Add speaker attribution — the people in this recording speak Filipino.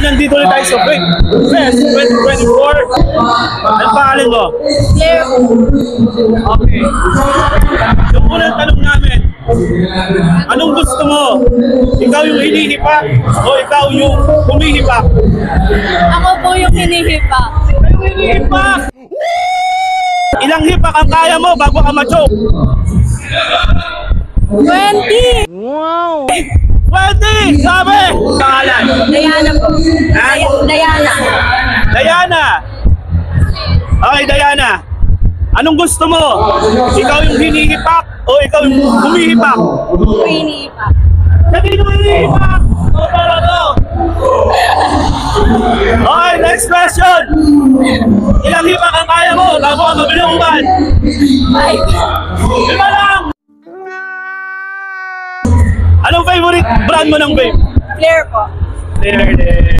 Speaker 1: nandito ulit tayo sa Quick Fest 2024. Ano pangalan mo?
Speaker 2: Claire po.
Speaker 1: Okay. Yung unang tanong namin, anong gusto mo? Ikaw yung hinihipak o ikaw yung humihipak?
Speaker 2: Ako po yung hinihipa.
Speaker 1: Ikaw yung hinihipak! Ilang hipak ang kaya mo bago ka ma-choke?
Speaker 2: 20!
Speaker 1: 20! Sabi! Pangalan?
Speaker 2: Diana po. Diana.
Speaker 1: Diana! Okay, Diana. Anong gusto mo? Ikaw yung hinihipak o ikaw yung humihipak?
Speaker 2: Hinihipa.
Speaker 1: Hindi mo hinihipak! O talaga! Okay, next question! Ilang hipak ang kaya mo bago ka mabinuman? 5 lang! Anong favorite brand mo ng vape?
Speaker 2: Claire po.
Speaker 1: There.